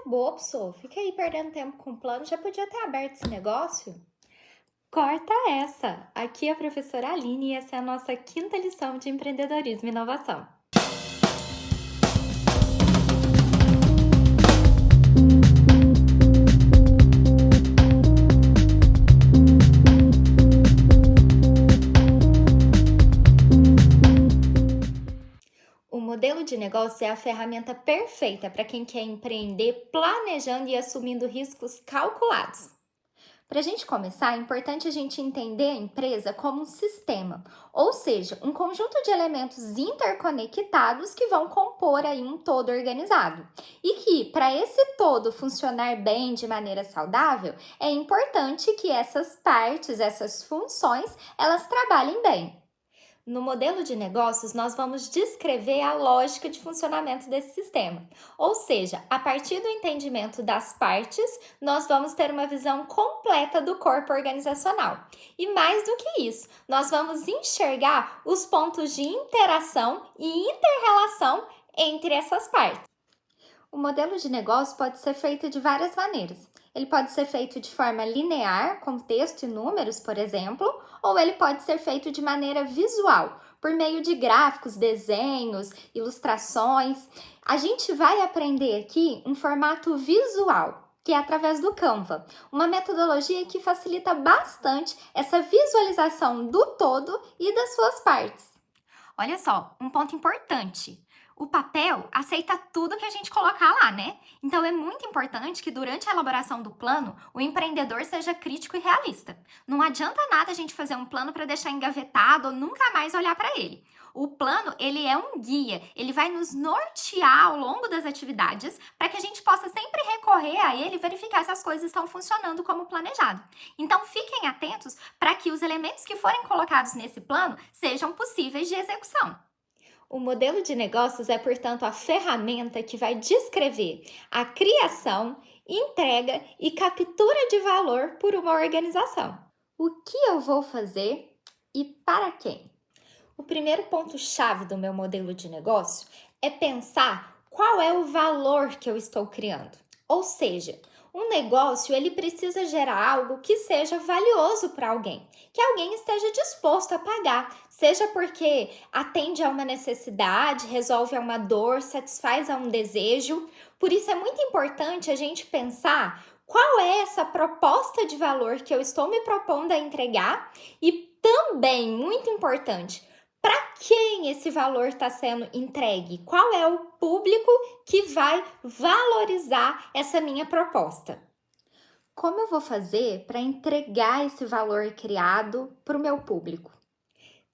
é bobo, só. Fica aí perdendo tempo com o plano. Já podia ter aberto esse negócio? Corta essa! Aqui é a professora Aline e essa é a nossa quinta lição de empreendedorismo e inovação. O modelo de negócio é a ferramenta perfeita para quem quer empreender planejando e assumindo riscos calculados. Para a gente começar, é importante a gente entender a empresa como um sistema, ou seja, um conjunto de elementos interconectados que vão compor aí um todo organizado. E que, para esse todo funcionar bem de maneira saudável, é importante que essas partes, essas funções, elas trabalhem bem. No modelo de negócios, nós vamos descrever a lógica de funcionamento desse sistema. Ou seja, a partir do entendimento das partes, nós vamos ter uma visão completa do corpo organizacional. E mais do que isso, nós vamos enxergar os pontos de interação e interrelação entre essas partes. O modelo de negócio pode ser feito de várias maneiras. Ele pode ser feito de forma linear, com texto e números, por exemplo, ou ele pode ser feito de maneira visual, por meio de gráficos, desenhos, ilustrações. A gente vai aprender aqui um formato visual, que é através do Canva, uma metodologia que facilita bastante essa visualização do todo e das suas partes. Olha só, um ponto importante. O papel aceita tudo que a gente colocar lá, né? Então é muito importante que durante a elaboração do plano, o empreendedor seja crítico e realista. Não adianta nada a gente fazer um plano para deixar engavetado ou nunca mais olhar para ele. O plano, ele é um guia, ele vai nos nortear ao longo das atividades para que a gente possa sempre recorrer a ele e verificar se as coisas estão funcionando como planejado. Então fiquem atentos para que os elementos que forem colocados nesse plano sejam possíveis de execução. O modelo de negócios é, portanto, a ferramenta que vai descrever a criação, entrega e captura de valor por uma organização. O que eu vou fazer e para quem? O primeiro ponto-chave do meu modelo de negócio é pensar qual é o valor que eu estou criando. Ou seja, um negócio ele precisa gerar algo que seja valioso para alguém, que alguém esteja disposto a pagar, seja porque atende a uma necessidade, resolve a uma dor, satisfaz a um desejo. Por isso é muito importante a gente pensar qual é essa proposta de valor que eu estou me propondo a entregar e também, muito importante, para quem esse valor está sendo entregue? Qual é o público que vai valorizar essa minha proposta? Como eu vou fazer para entregar esse valor criado para o meu público?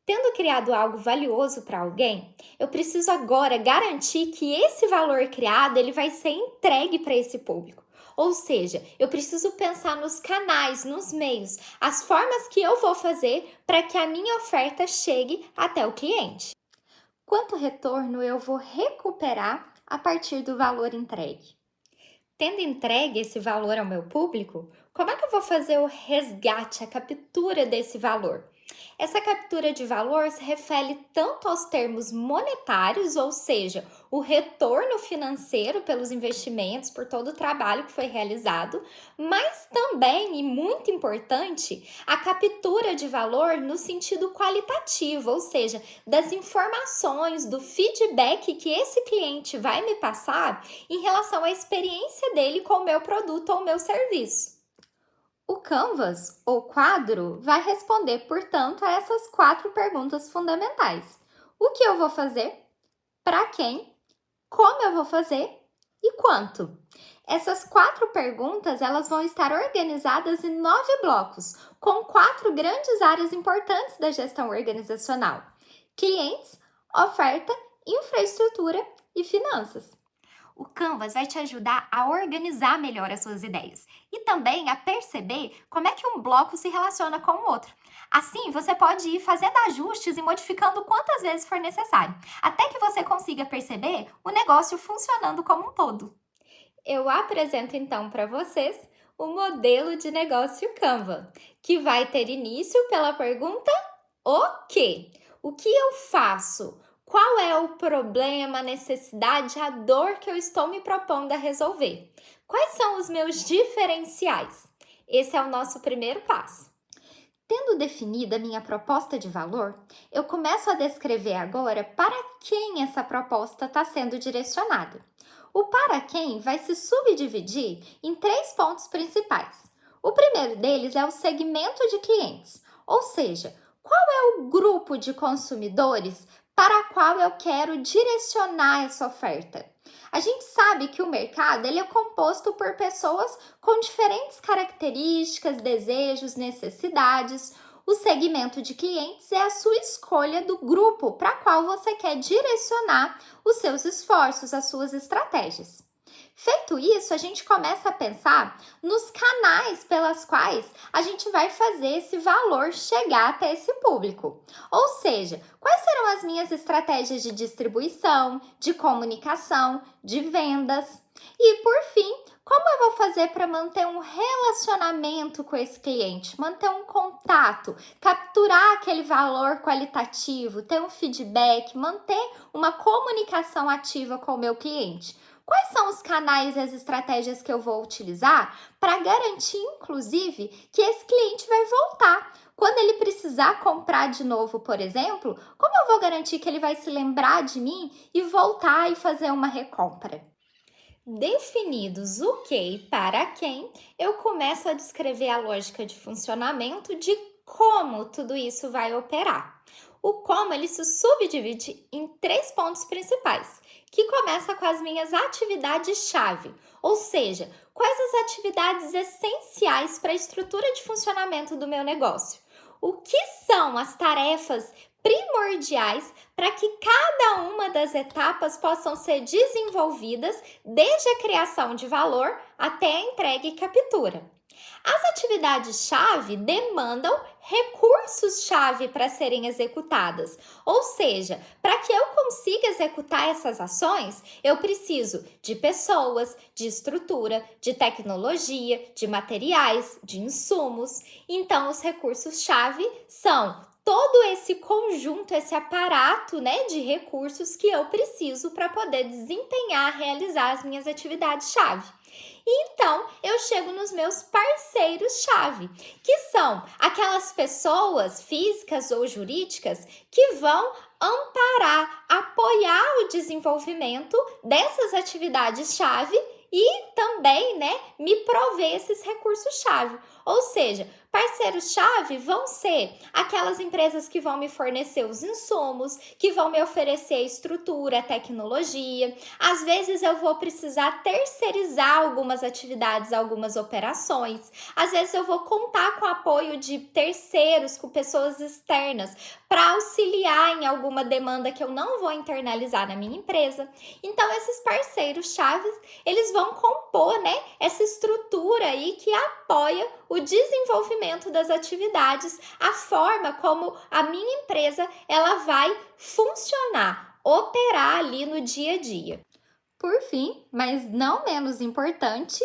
Tendo criado algo valioso para alguém, eu preciso agora garantir que esse valor criado ele vai ser entregue para esse público. Ou seja, eu preciso pensar nos canais, nos meios, as formas que eu vou fazer para que a minha oferta chegue até o cliente. Quanto retorno eu vou recuperar a partir do valor entregue? Tendo entregue esse valor ao meu público, como é que eu vou fazer o resgate, a captura desse valor? Essa captura de valor se refere tanto aos termos monetários, ou seja, o retorno financeiro pelos investimentos, por todo o trabalho que foi realizado, mas também, e muito importante, a captura de valor no sentido qualitativo, ou seja, das informações, do feedback que esse cliente vai me passar em relação à experiência dele com o meu produto ou o meu serviço. O Canvas, ou quadro, vai responder, portanto, a essas 4 perguntas fundamentais. O que eu vou fazer? Para quem? Como eu vou fazer? E quanto? Essas 4 perguntas elas vão estar organizadas em 9 blocos, com 4 grandes áreas importantes da gestão organizacional: clientes, oferta, infraestrutura e finanças. O Canvas vai te ajudar a organizar melhor as suas ideias e também a perceber como é que um bloco se relaciona com o outro. Assim, você pode ir fazendo ajustes e modificando quantas vezes for necessário, até que você consiga perceber o negócio funcionando como um todo. Eu apresento então para vocês o modelo de negócio Canva, que vai ter início pela pergunta o quê? O que eu faço? Qual é o problema, a necessidade, a dor que eu estou me propondo a resolver? Quais são os meus diferenciais? Esse é o nosso primeiro passo. Tendo definida a minha proposta de valor, eu começo a descrever agora para quem essa proposta está sendo direcionada. O para quem vai se subdividir em 3 pontos principais. O primeiro deles é o segmento de clientes, ou seja, qual é o grupo de consumidores para qual eu quero direcionar essa oferta. A gente sabe que o mercado ele é composto por pessoas com diferentes características, desejos, necessidades. O segmento de clientes é a sua escolha do grupo para qual você quer direcionar os seus esforços, as suas estratégias. Feito isso, a gente começa a pensar nos canais pelas quais a gente vai fazer esse valor chegar até esse público. Ou seja, quais serão as minhas estratégias de distribuição, de comunicação, de vendas? E por fim, como eu vou fazer para manter um relacionamento com esse cliente, manter um contato, capturar aquele valor qualitativo, ter um feedback, manter uma comunicação ativa com o meu cliente? Quais são os canais e as estratégias que eu vou utilizar para garantir, inclusive, que esse cliente vai voltar? Quando ele precisar comprar de novo, por exemplo, como eu vou garantir que ele vai se lembrar de mim e voltar e fazer uma recompra? Definidos o que e para quem, eu começo a descrever a lógica de funcionamento de como tudo isso vai operar. O como ele se subdivide em 3 pontos principais, que começa com as minhas atividades-chave, ou seja, quais as atividades essenciais para a estrutura de funcionamento do meu negócio. O que são as tarefas primordiais para que cada uma das etapas possam ser desenvolvidas desde a criação de valor até a entrega e captura. As atividades-chave demandam recursos-chave para serem executadas, ou seja, para que eu consiga executar essas ações, eu preciso de pessoas, de estrutura, de tecnologia, de materiais, de insumos. Então, os recursos-chave são todo esse conjunto, esse aparato, de recursos que eu preciso para poder desempenhar, realizar as minhas atividades-chave. Então, eu chego nos meus parceiros-chave, que são aquelas pessoas físicas ou jurídicas que vão amparar, apoiar o desenvolvimento dessas atividades-chave e também, me prover esses recursos-chave. Ou seja, parceiros-chave vão ser aquelas empresas que vão me fornecer os insumos, que vão me oferecer a estrutura, a tecnologia. Às vezes eu vou precisar terceirizar algumas atividades, algumas operações. Às vezes eu vou contar com o apoio de terceiros, com pessoas externas, para auxiliar em alguma demanda que eu não vou internalizar na minha empresa. Então, esses parceiros-chave, eles vão compor, essa estrutura aí que apoia o desenvolvimento das atividades, a forma como a minha empresa ela vai funcionar, operar ali no dia a dia. Por fim, mas não menos importante,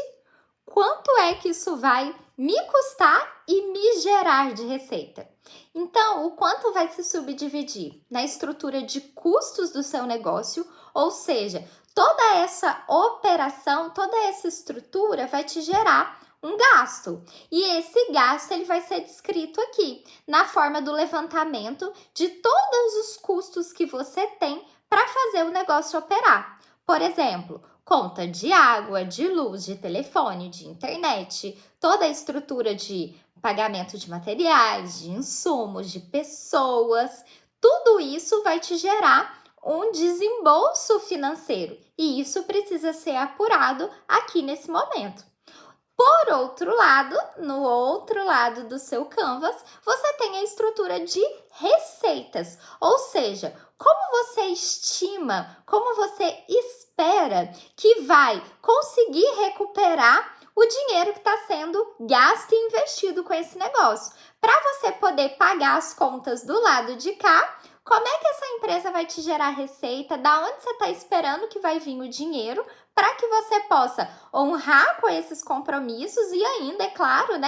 quanto é que isso vai me custar e me gerar de receita? Então, o quanto vai se subdividir na estrutura de custos do seu negócio, ou seja, toda essa operação, toda essa estrutura vai te gerar um gasto. E esse gasto ele vai ser descrito aqui, na forma do levantamento de todos os custos que você tem para fazer o negócio operar. Por exemplo, conta de água, de luz, de telefone, de internet, toda a estrutura de pagamento de materiais, de insumos, de pessoas, tudo isso vai te gerar um desembolso financeiro e isso precisa ser apurado aqui nesse momento. Por outro lado, no outro lado do seu canvas, você tem a estrutura de receitas, ou seja, como você estima, como você espera que vai conseguir recuperar o dinheiro que está sendo gasto e investido com esse negócio. Para você poder pagar as contas do lado de cá, como é que essa empresa vai te gerar receita? Da onde você está esperando que vai vir o dinheiro para que você possa honrar com esses compromissos e ainda, é claro,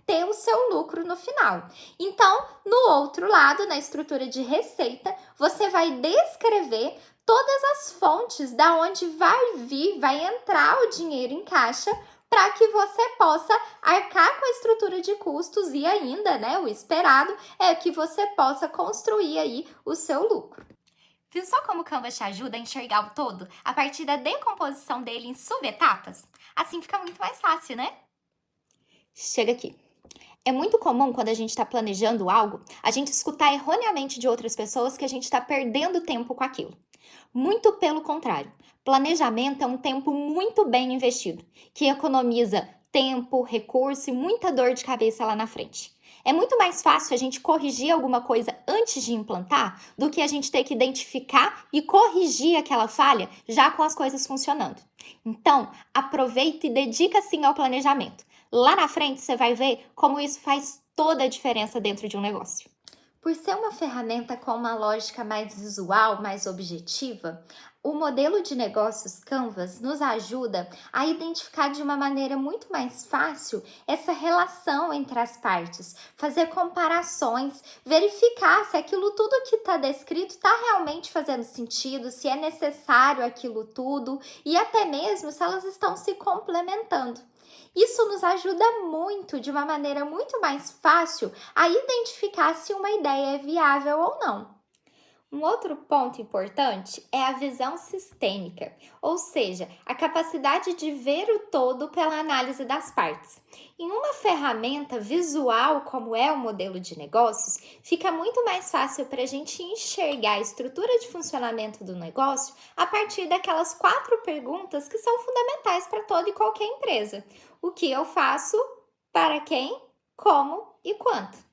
ter o seu lucro no final. Então, no outro lado, na estrutura de receita, você vai descrever todas as fontes da onde vai entrar o dinheiro em caixa para que você possa arcar com a estrutura de custos e ainda, né, o esperado é que você possa construir aí o seu lucro. Viu só como o Canva te ajuda a enxergar o todo a partir da decomposição dele em subetapas? Assim fica muito mais fácil, né? Chega aqui. É muito comum quando a gente está planejando algo, a gente escutar erroneamente de outras pessoas que a gente está perdendo tempo com aquilo. Muito pelo contrário, planejamento é um tempo muito bem investido, que economiza tempo, recurso e muita dor de cabeça lá na frente. É muito mais fácil a gente corrigir alguma coisa antes de implantar do que a gente ter que identificar e corrigir aquela falha já com as coisas funcionando. Então, aproveita e dedica sim ao planejamento. Lá na frente você vai ver como isso faz toda a diferença dentro de um negócio. Por ser uma ferramenta com uma lógica mais visual, mais objetiva, o modelo de negócios Canvas nos ajuda a identificar de uma maneira muito mais fácil essa relação entre as partes, fazer comparações, verificar se aquilo tudo que está descrito está realmente fazendo sentido, se é necessário aquilo tudo e até mesmo se elas estão se complementando. Isso nos ajuda muito, de uma maneira muito mais fácil, a identificar se uma ideia é viável ou não. Um outro ponto importante é a visão sistêmica, ou seja, a capacidade de ver o todo pela análise das partes. Em uma ferramenta visual como é o modelo de negócios, fica muito mais fácil para a gente enxergar a estrutura de funcionamento do negócio a partir daquelas 4 perguntas que são fundamentais para toda e qualquer empresa. O que eu faço, para quem, como e quanto.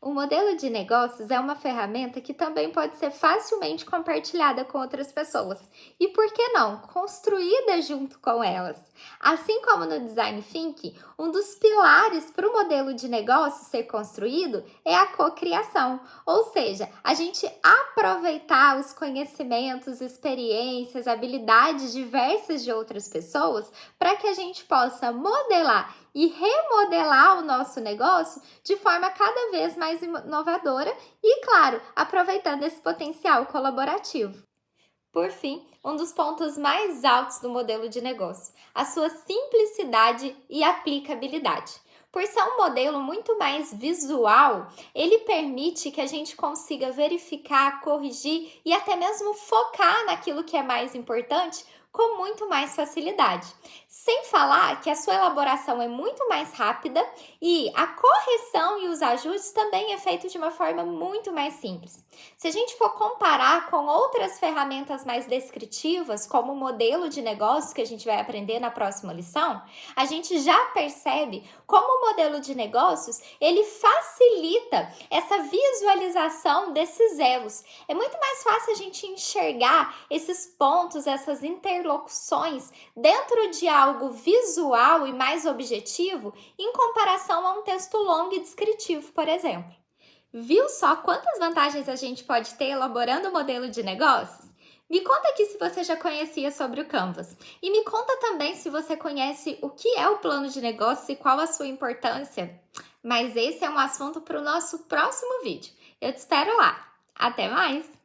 O modelo de negócios é uma ferramenta que também pode ser facilmente compartilhada com outras pessoas. E por que não? Construída junto com elas. Assim como no Design Thinking, um dos pilares para o modelo de negócio ser construído é a cocriação. Ou seja, a gente aproveitar os conhecimentos, experiências, habilidades diversas de outras pessoas para que a gente possa modelar e remodelar o nosso negócio de forma cada vez mais inovadora e, claro, aproveitando esse potencial colaborativo. Por fim, um dos pontos mais altos do modelo de negócio, a sua simplicidade e aplicabilidade. Por ser um modelo muito mais visual, ele permite que a gente consiga verificar, corrigir e até mesmo focar naquilo que é mais importante com muito mais facilidade. Sem falar que a sua elaboração é muito mais rápida e a correção e os ajustes também é feito de uma forma muito mais simples. Se a gente for comparar com outras ferramentas mais descritivas, como o modelo de negócio que a gente vai aprender na próxima lição, a gente já percebe como o modelo de negócios, ele facilita essa visualização desses elos. É muito mais fácil a gente enxergar esses pontos, essas interlocuções dentro de algo visual e mais objetivo em comparação a um texto longo e descritivo, por exemplo. Viu só quantas vantagens a gente pode ter elaborando o modelo de negócios? Me conta aqui se você já conhecia sobre o Canvas. E me conta também se você conhece o que é o plano de negócio e qual a sua importância. Mas esse é um assunto para o nosso próximo vídeo. Eu te espero lá. Até mais!